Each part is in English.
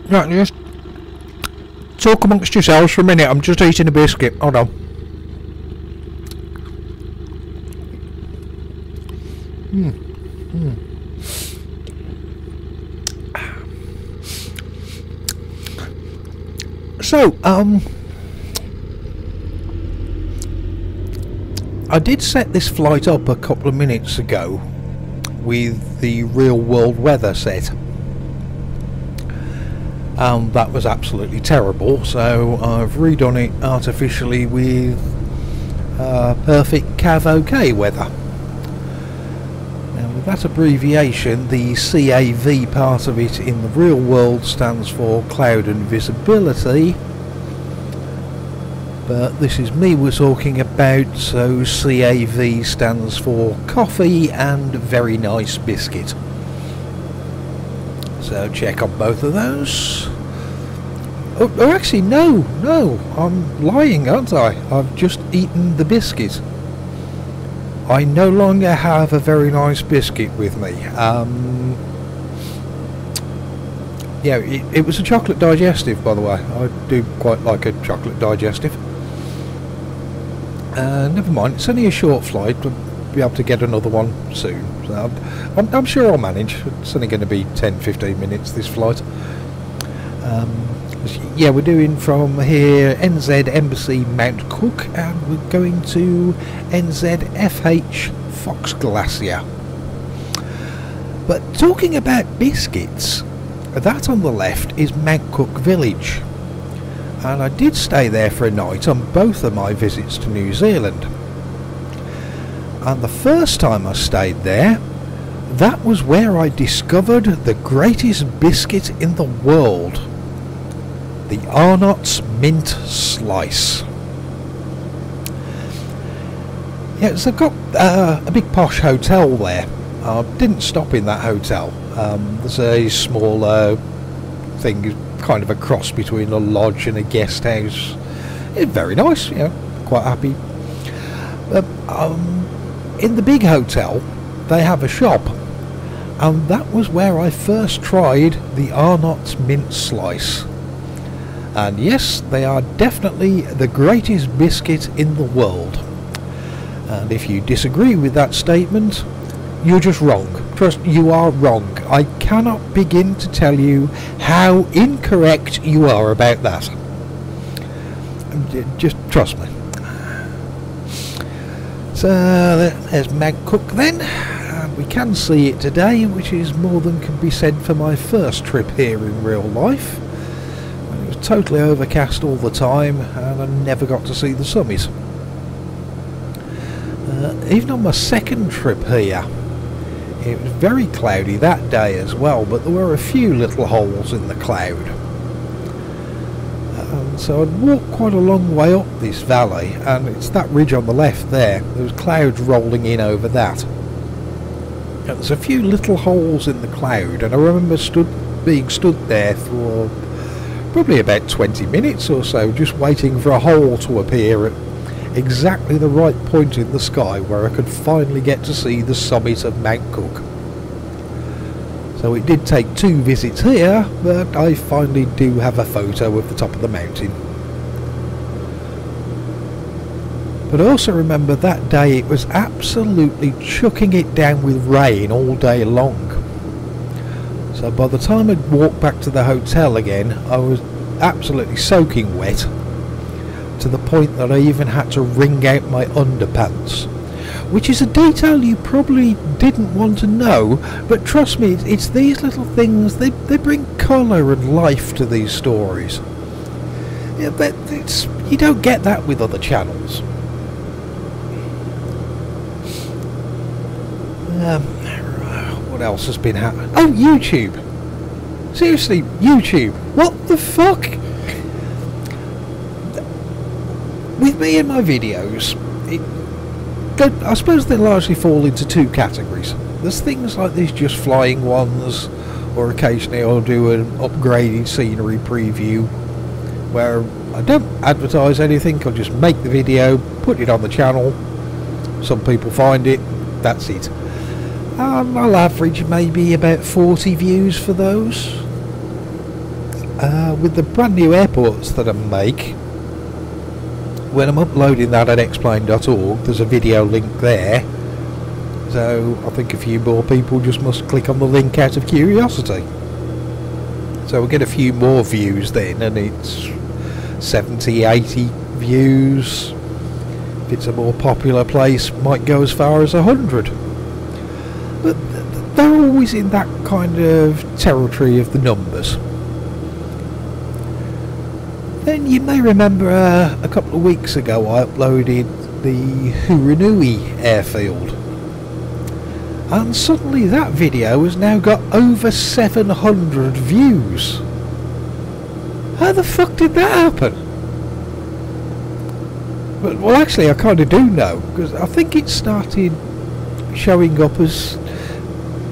Right, just talk amongst yourselves for a minute. I'm just eating a biscuit. Hold on. So, I did set this flight up a couple of minutes ago with the real world weather set. That was absolutely terrible, so I've redone it artificially with perfect Cav OK weather. Now with that abbreviation, the CAV part of it in the real world stands for cloud and visibility, but this is me we're talking about, so CAV stands for coffee and very nice biscuit. So check on both of those. Oh, actually no, I'm lying, aren't I? I've just eaten the biscuit. I no longer have a very nice biscuit with me. Yeah, it was a chocolate digestive, by the way. I do quite like a chocolate digestive. Never mind, it's only a short flight. We'll be able to get another one soon. So I'm sure I'll manage. It's only going to be 10-15 minutes this flight. Yeah, we're doing from here NZ Embassy Mount Cook, and we're going to NZFH Fox Glacier. But talking about biscuits, that on the left is Mount Cook Village, and I did stay there for a night on both of my visits to New Zealand. And the first time I stayed there, that was where I discovered the greatest biscuit in the world, the Arnott's Mint Slice. Yeah, so I've got a big posh hotel there. I didn't stop in that hotel. There's a small thing, kind of a cross between a lodge and a guest house. It's very nice, you know, quite happy. In the big hotel, they have a shop, and that was where I first tried the Arnott's Mint Slice. And yes, they are definitely the greatest biscuit in the world. And if you disagree with that statement, you're just wrong. Trust, you are wrong. I cannot begin to tell you how incorrect you are about that. Just trust me. So there's Mount Cook then. And we can see it today, which is more than can be said for my first trip here in real life. It was totally overcast all the time, and I never got to see the summit. Even on my second trip here, it was very cloudy that day as well, but there were a few little holes in the cloud. So I'd walked quite a long way up this valley, and it's that ridge on the left there. There was clouds rolling in over that. And there's a few little holes in the cloud, and I remember being stood there for probably about 20 minutes or so, just waiting for a hole to appear at exactly the right point in the sky where I could finally get to see the summit of Mount Cook. So it did take 2 visits here, but I finally do have a photo of the top of the mountain. But I also remember that day it was absolutely chucking it down with rain all day long. So by the time I'd walked back to the hotel again, I was absolutely soaking wet, to the point that I even had to wring out my underpants, which is a detail you probably didn't want to know, but trust me, it's these little things, they bring colour and life to these stories. Yeah, you don't get that with other channels. What else has been happening? Oh, YouTube! Seriously, YouTube! What the fuck? With me and my videos, I suppose they largely fall into 2 categories. There's things like these just flying ones, or occasionally I'll do an upgraded scenery preview where I don't advertise anything. I'll just make the video, put it on the channel, some people find it, that's it. I'll average maybe about 40 views for those. with the brand new airports that I make, when I'm uploading that at explain.org, there's a video link there. So I think a few more people just must click on the link out of curiosity. So we'll get a few more views then, and it's 70, 80 views. If it's a more popular place, might go as far as 100. But they're always in that kind of territory of the numbers. Then you may remember a couple of weeks ago I uploaded the Huranui airfield. And suddenly that video has now got over 700 views. How the fuck did that happen? But, well, actually I kind of do know, because I think it started showing up as...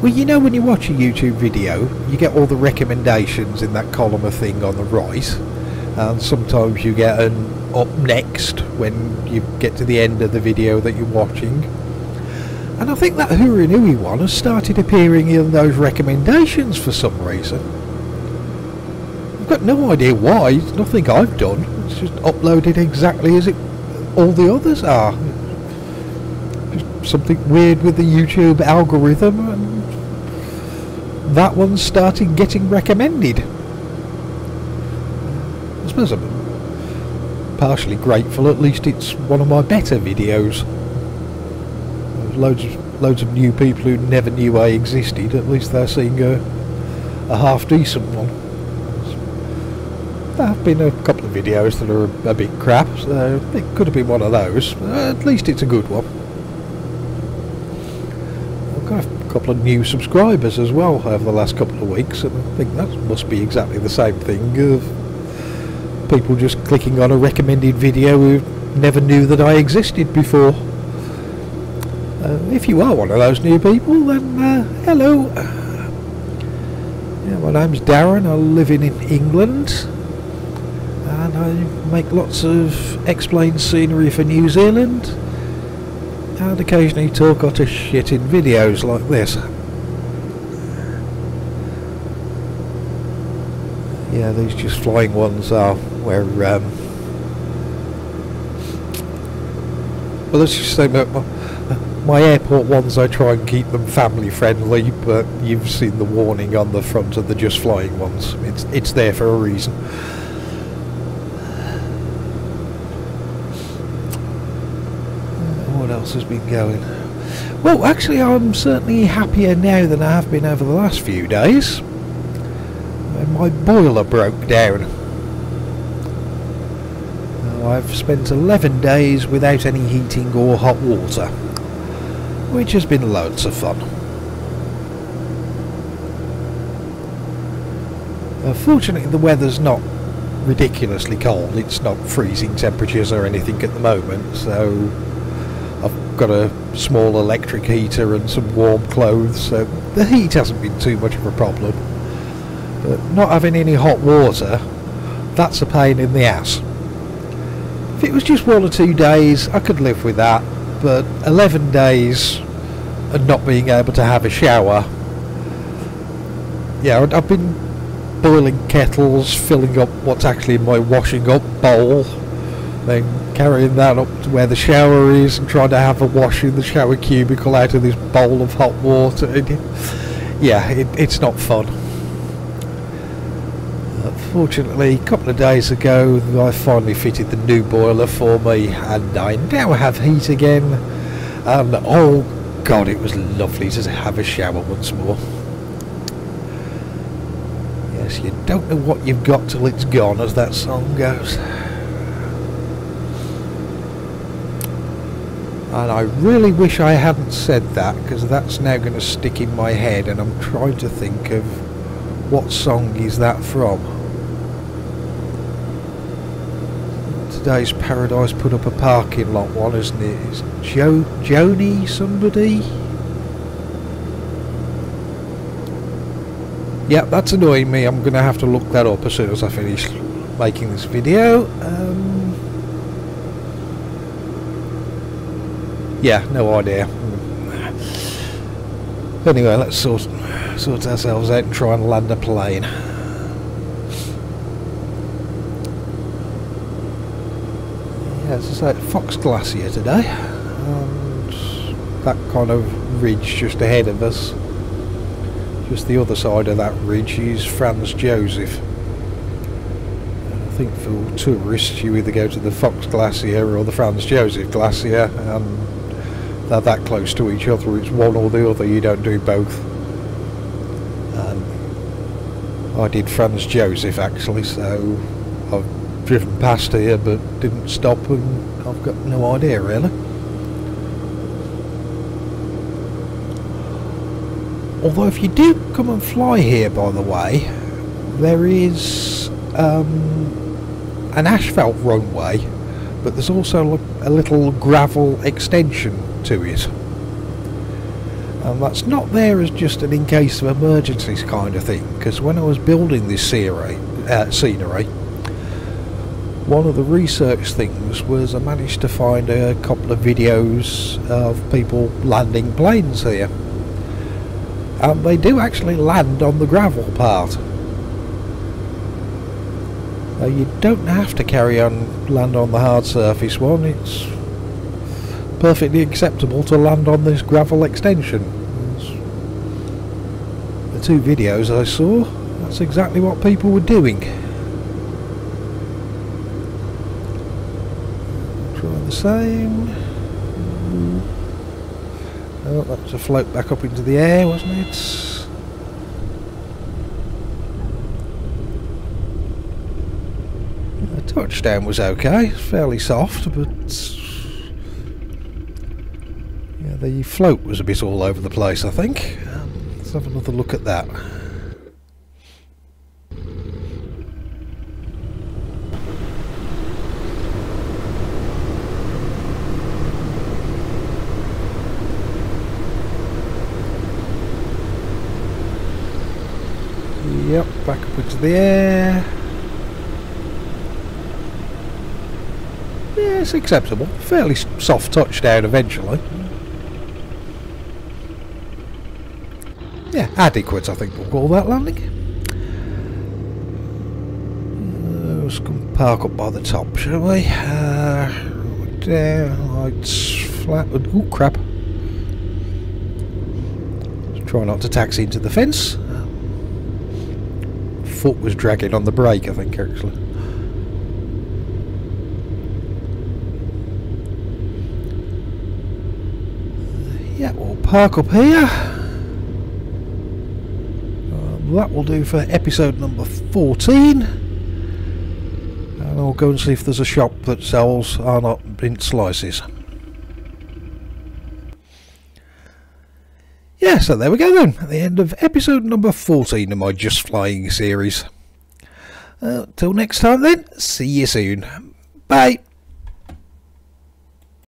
Well, you know when you watch a YouTube video, you get all the recommendations in that column of thing on the right, and sometimes you get an up next when you get to the end of the video that you're watching. And I think that Huranui one has started appearing in those recommendations for some reason. I've got no idea why. It's nothing I've done. It's just uploaded exactly as all the others are. Just something weird with the YouTube algorithm, and that one started getting recommended. I suppose I'm partially grateful. At least it's one of my better videos. Loads of new people who never knew I existed. At least they're seeing a half decent one. There have been a couple of videos that are a bit crap, so it could have been one of those. At least it's a good one. I've got a couple of new subscribers as well over the last couple of weeks, and I think that must be exactly the same thing of people just clicking on a recommended video who never knew that I existed before. If you are one of those new people, then hello. Yeah, my name's Darren. I live in England, and I make lots of explained scenery for New Zealand, and occasionally talk utter shit in videos like this. Yeah, these just flying ones are where well, let's just say my airport ones, I try and keep them family friendly, but you've seen the warning on the front of the just flying ones. It's there for a reason. What else has been going? Well, actually I'm certainly happier now than I have been over the last few days. My boiler broke down. I've spent 11 days without any heating or hot water, which has been loads of fun. Fortunately the weather's not ridiculously cold. It's not freezing temperatures or anything at the moment, so I've got a small electric heater and some warm clothes, so the heat hasn't been too much of a problem. But not having any hot water, that's a pain in the ass. If it was just 1 or 2 days, I could live with that, but 11 days and not being able to have a shower. Yeah, I've been boiling kettles, filling up what's actually in my washing up bowl, then carrying that up to where the shower is and trying to have a wash in the shower cubicle out of this bowl of hot water. Yeah, it's not fun. Fortunately, a couple of days ago I finally fitted the new boiler for me, and I now have heat again, and oh god, it was lovely to have a shower once more. Yes, you don't know what you've got till it's gone, as that song goes. And I really wish I hadn't said that, because that's now going to stick in my head, and I'm trying to think of what song is that from. Today's Paradise put up a parking lot one, isn't it? Is Joni somebody? Yep, that's annoying me. I'm going to have to look that up as soon as I finish making this video. Yeah, no idea. Anyway, let's sort ourselves out and try and land a plane. as I say, Fox Glacier today, and that kind of ridge just ahead of us, just the other side of that ridge, is Franz Josef. I think for tourists you either go to the Fox Glacier or the Franz Josef Glacier, and they're that close to each other, it's one or the other, you don't do both. I did Franz Josef actually, so I've driven past here but didn't stop, and I've got no idea really. Although if you do come and fly here, by the way, there is an asphalt runway, but there's also a little gravel extension to it. And that's not there as just an in case of emergencies kind of thing, because when I was building this scenery, one of the research things was I managed to find a couple of videos of people landing planes here. And they do actually land on the gravel part. You don't have to land on the hard surface one, it's perfectly acceptable to land on this gravel extension. The two videos I saw, that's exactly what people were doing. Try the same. Oh, that's a float back up into the air, wasn't it? The touchdown was okay, it's fairly soft, but yeah, the float was a bit all over the place, I think. Let's have another look at that. Yep, back up into the air. Yeah, it's acceptable. Fairly soft touchdown eventually. Yeah, adequate, I think we'll call that landing. Let's come park up by the top, shall we? Down, lights flat. Oh crap. Let's try not to taxi into the fence. Foot was dragging on the brake, I think, actually. Yeah, we'll park up here. That will do for episode number 14. And I'll go and see if there's a shop that sells Arnott in slices. Yeah, so there we go then, at the end of episode number 14 of my Just Flying series. Till next time then, see you soon. Bye.